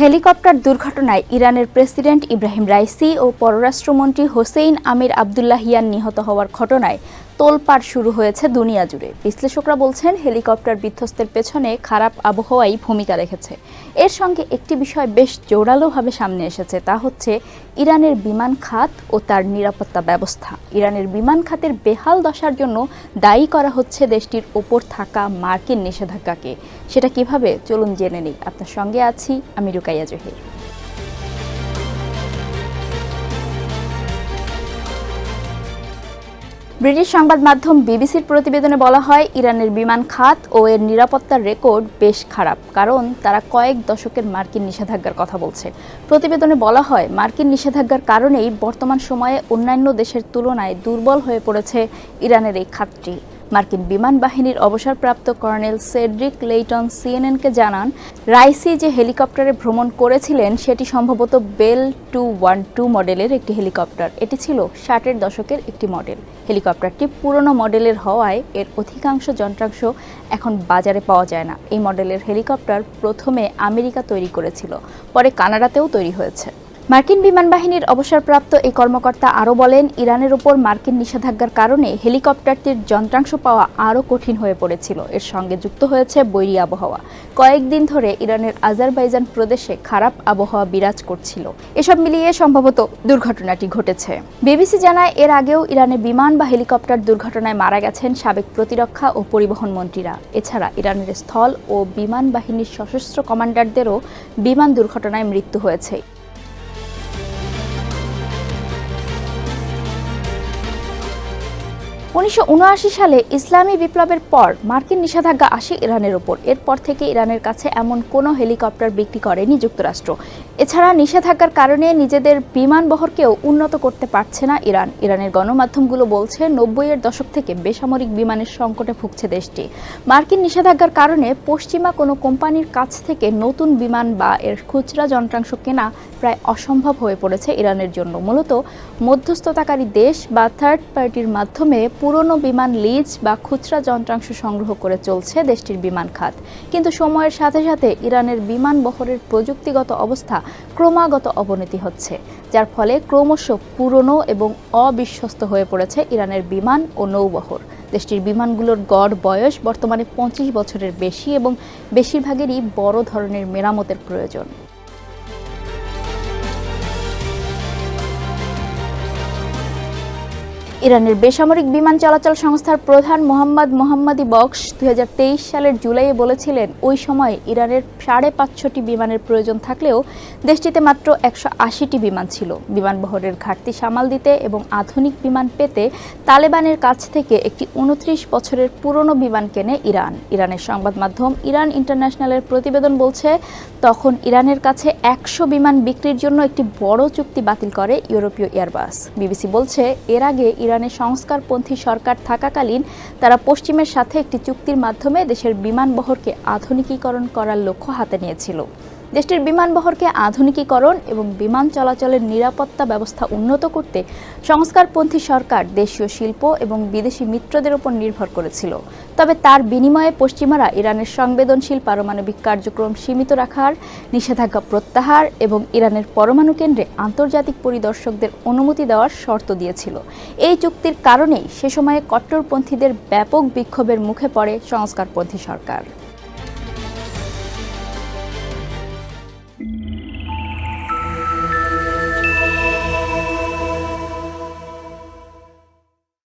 Helicopter দুর্ঘটনায় ইরানের president Ebrahim Raisi ও পররাষ্ট্রমন্ত্রী হোসেইন আমির আবদুল্লাহিয়ান নিহত হওয়ার ঘটনায় তোলপাড় শুরু হয়েছে দুনিয়া জুড়ে। বিশ্লেষকরা বলছেন, হেলিকপ্টার বিধ্বস্তের পেছনে খারাপ আবহাওয়াই ভূমিকা রেখেছে। এর সঙ্গে একটি বিষয় বেশ জোরালোভাবে সামনে এসেছে, তা হচ্ছে ইরানের বিমান খাত ও তার নিরাপত্তা ব্যবস্থা। ইরানের বিমান খাতের বেহাল দশার জন্য দায়ী করা হচ্ছে দেশটির ওপর থাকা মার্কিন নিষেধাজ্ঞাকে। সেটা কিভাবে, চলুন জেনে নিই। আপনার সঙ্গে আছি আমি রুকাইয়া জহির। ব্রিটিশ সংবাদ মাধ্যম বিবিসির প্রতিবেদনে বলা হয়, ইরানের বিমান খাত ও এর নিরাপত্তার রেকর্ড বেশ খারাপ, কারণ তারা কয়েক দশকের মার্কিন নিষেধাজ্ঞার কথা বলছে। প্রতিবেদনে বলা হয়, মার্কিন নিষেধাজ্ঞার কারণেই বর্তমান সময়ে অন্যান্য দেশের তুলনায় দুর্বল হয়ে পড়েছে ইরানের এই খাতটি। মার্কিন বিমান বাহিনীর অবসরপ্রাপ্ত কর্নেল সেড্রিক লেইটন সিএনএনকে জানান, রাইসি যে হেলিকপ্টারে ভ্রমণ করেছিলেন সেটি সম্ভবত বেল 212 মডেলের একটি হেলিকপ্টার। এটি ছিল 60-এর দশকের একটি মডেল। হেলিকপ্টারটি পুরনো মডেলের হওয়ায় এর অধিকাংশ যন্ত্রাংশ এখন বাজারে পাওয়া যায় না। এই মডেলের হেলিকপ্টার প্রথমে আমেরিকা তৈরি করেছিল, পরে কানাডাতেও তৈরি হয়েছে। মার্কিন বিমান বাহিনীর অবসরপ্রাপ্ত এই কর্মকর্তা আরও বলেন, ইরানের উপর মার্কিন নিষেধাজ্ঞার কারণে হেলিকপ্টারটির যন্ত্রাংশ পাওয়া আরও কঠিন হয়ে পড়েছিল। এর সঙ্গে যুক্ত হয়েছে বৈরী আবহাওয়া। কয়েকদিন ধরে ইরানের আজারবাইজান প্রদেশে খারাপ আবহাওয়া বিরাজ করছিল। এসব মিলিয়ে সম্ভবত দুর্ঘটনাটি ঘটেছে। বিবিসি জানায়, এর আগেও ইরানে বিমান বা হেলিকপ্টার দুর্ঘটনায় মারা গেছেন সাবেক প্রতিরক্ষা ও পরিবহন মন্ত্রীরা। এছাড়া ইরানের স্থল ও বিমান বাহিনীর সশস্ত্র কমান্ডারদেরও বিমান দুর্ঘটনায় মৃত্যু হয়েছে। 1979 সালে ইসলামী বিপ্লবের পর মার্কিন নিষেধাজ্ঞা আসে ইরানের ওপর। এরপর থেকে ইরানের কাছে এমন কোনো হেলিকপ্টার বিক্রি করেনি যুক্তরাষ্ট্র। এছাড়া নিষেধাজ্ঞার কারণে নিজেদের বিমান বহরকেও উন্নত করতে পারছে না ইরান। ইরানের গণমাধ্যমগুলো বলছে, 90-এর দশক থেকে বেসামরিক বিমানের সংকটে ভুগছে দেশটি। মার্কিন নিষেধাজ্ঞার কারণে পশ্চিমা কোনো কোম্পানির কাছ থেকে নতুন বিমান বা এর খুচরা যন্ত্রাংশ কেনা প্রায় অসম্ভব হয়ে পড়েছে ইরানের জন্য। মূলত মধ্যস্থতাকারী দেশ বা থার্ড পার্টির মাধ্যমে পুরনো বিমান লিজ বা খুচরা যন্ত্রাংশ সংগ্রহ করে চলছে দেশটির বিমান খাত। কিন্তু সময়ের সাথে সাথে ইরানের বিমান বহরের প্রযুক্তিগত অবস্থা ক্রমাগত অবনতি হচ্ছে, যার ফলে ক্রমশ পুরনো এবং অবিশ্বস্ত হয়ে পড়েছে ইরানের বিমান ও নৌবহর। দেশটির বিমানগুলোর গড় বয়স বর্তমানে 25 বছরের বেশি এবং বেশিরভাগেরই বড় ধরনের মেরামতের প্রয়োজন। ইরানের বেসামরিক বিমান চলাচল সংস্থার প্রধান মোহাম্মদি বক্স 2023 সালের জুলাইয়ে বলেছিলেন, ওই সময় ইরানের 550টি বিমানের প্রয়োজন থাকলেও দেশটিতে মাত্র 180টি বিমান ছিল। বিমান বহরের ঘাটতি সামাল দিতে এবং আধুনিক বিমান পেতে তালেবানের কাছ থেকে একটি 29 বছরের পুরনো বিমান কেনে ইরান। ইরানের সংবাদ মাধ্যম ইরান ইন্টারন্যাশনালের প্রতিবেদন বলছে, তখন ইরানের কাছে 100 বিমান বিক্রির জন্য একটি বড় চুক্তি বাতিল করে ইউরোপীয় এয়ারবাস। বিবিসি বলছে, এর আগে ইরানের সংস্কারপন্থী সরকার থাকাকালীন তারা পশ্চিমের সাথে একটি চুক্তির মাধ্যমে দেশের বিমান বহরকে আধুনিকীকরণ করার লক্ষ্য হাতে নিয়েছিল। দেশটির বিমান বহরকে আধুনিকীকরণ এবং বিমান চলাচলের নিরাপত্তা ব্যবস্থা উন্নত করতে সংস্কারপন্থী সরকার দেশীয় শিল্প এবং বিদেশি মিত্রদের উপর নির্ভর করেছিল। তবে তার বিনিময়ে পশ্চিমারা ইরানের সংবেদনশীল পারমাণবিক কার্যক্রম সীমিত রাখার, নিষেধাজ্ঞা প্রত্যাহার এবং ইরানের পরমাণু কেন্দ্রে আন্তর্জাতিক পরিদর্শকদের অনুমতি দেওয়ার শর্ত দিয়েছিল। এই চুক্তির কারণেই সে সময়ে কট্টরপন্থীদের ব্যাপক বিক্ষোভের মুখে পড়ে সংস্কারপন্থী সরকার।